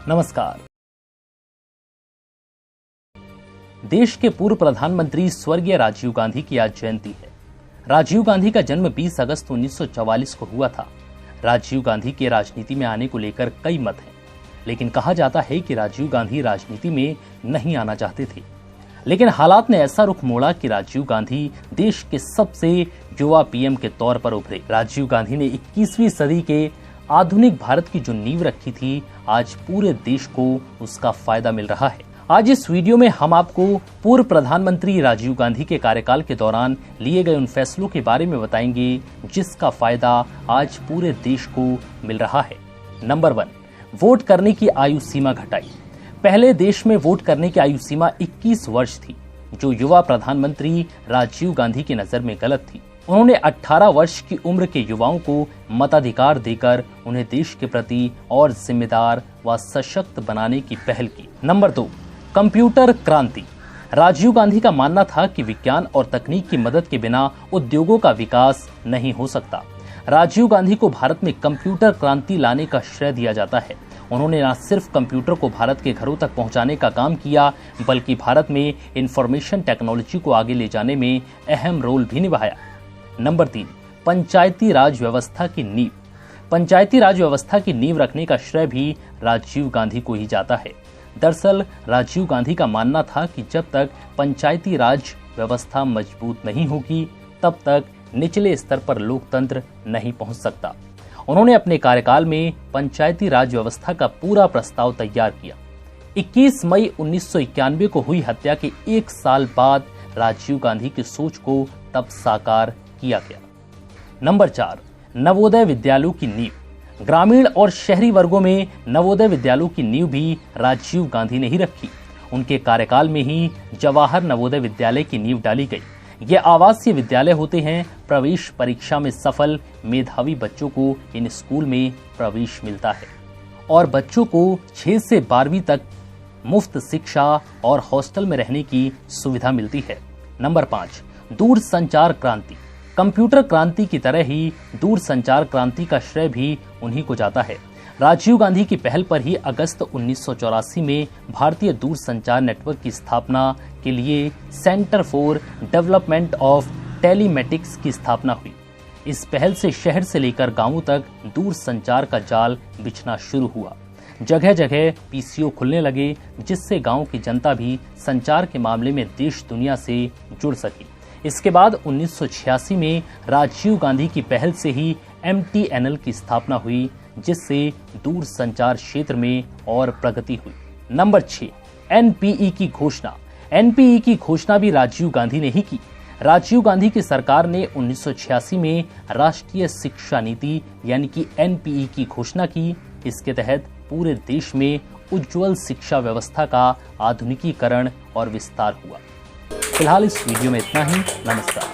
नमस्कार। देश के पूर्व प्रधानमंत्री स्वर्गीय राजीव गांधी की आज जयंती है। राजीव गांधी का जन्म 20 अगस्त 1944 को हुआ था। राजीव गांधी के राजनीति में आने को लेकर कई मत हैं, लेकिन कहा जाता है कि राजीव गांधी राजनीति में नहीं आना चाहते थे, लेकिन हालात ने ऐसा रुख मोड़ा कि राजीव गांधी देश के सबसे युवा पीएम के तौर पर उभरे। राजीव गांधी ने 21वीं सदी के आधुनिक भारत की जो नींव रखी थी, आज पूरे देश को उसका फायदा मिल रहा है। आज इस वीडियो में हम आपको पूर्व प्रधानमंत्री राजीव गांधी के कार्यकाल के दौरान लिए गए उन फैसलों के बारे में बताएंगे जिसका फायदा आज पूरे देश को मिल रहा है। नंबर 1, वोट करने की आयु सीमा घटाई। पहले देश में वोट करने की आयु सीमा 21 वर्ष थी, जो युवा प्रधानमंत्री राजीव गांधी की नजर में गलत थी। उन्होंने 18 वर्ष की उम्र के युवाओं को मताधिकार देकर उन्हें देश के प्रति और जिम्मेदार व सशक्त बनाने की पहल की। नंबर 2, कंप्यूटर क्रांति। राजीव गांधी का मानना था कि विज्ञान और तकनीक की मदद के बिना उद्योगों का विकास नहीं हो सकता। राजीव गांधी को भारत में कंप्यूटर क्रांति लाने का श्रेय दिया जाता है। उन्होंने न सिर्फ कंप्यूटर को भारत के घरों तक पहुंचाने का काम किया, बल्कि भारत में इंफॉर्मेशन टेक्नोलॉजी को आगे ले जाने में अहम रोल भी निभाया। नंबर 3, पंचायती राज व्यवस्था की नींव। पंचायती राज व्यवस्था की नींव रखने का श्रेय भी राजीव गांधी को ही जाता है। दरअसल राजीव गांधी का मानना था कि जब तक पंचायती राज व्यवस्था मजबूत नहीं होगी, तब तक निचले स्तर पर लोकतंत्र नहीं पहुंच सकता। उन्होंने अपने कार्यकाल में पंचायती राज व्यवस्था का पूरा प्रस्ताव तैयार किया। 21 मई 1991 को हुई हत्या के 1 साल बाद राजीव गांधी की सोच को तब साकार किया गया। नंबर 4, नवोदय विद्यालयों की नींव। ग्रामीण और शहरी वर्गों में नवोदय विद्यालयों की नींव भी राजीव गांधी ने ही रखी। उनके कार्यकाल में ही जवाहर नवोदय विद्यालय की नींव डाली गई। ये आवासीय विद्यालय होते हैं। प्रवेश परीक्षा में सफल मेधावी बच्चों को इन स्कूल में प्रवेश मिलता है और बच्चों को 6 से 12वीं तक मुफ्त शिक्षा और हॉस्टल में रहने की सुविधा मिलती है। नंबर 5, दूरसंचार क्रांति। कंप्यूटर क्रांति की तरह ही दूरसंचार क्रांति का श्रेय भी उन्हीं को जाता है। राजीव गांधी की पहल पर ही अगस्त 1984 में भारतीय दूरसंचार नेटवर्क की स्थापना के लिए centre for development of telematics की स्थापना हुई। इस पहल से शहर से लेकर गांवों तक दूरसंचार का जाल बिछना शुरू हुआ। जगह जगह पीसीओ खुलने लगे, जिससे गांव की जनता भी संचार के मामले में देश दुनिया से जुड़ सकी। इसके बाद 1986 में राजीव गांधी की पहल से ही MTNL की स्थापना हुई, जिससे दूर संचार क्षेत्र में और प्रगति हुई। नंबर 6, NPE की घोषणा। NPE की घोषणा भी राजीव गांधी ने ही की। राजीव गांधी की सरकार ने 1986 में राष्ट्रीय शिक्षा नीति यानी कि NPE की घोषणा की। इसके तहत पूरे देश में उज्जवल शिक्षा व्यवस्था का आधुनिकीकरण और विस्तार हुआ। फिलहाल इस वीडियो में इतना ही। नमस्कार।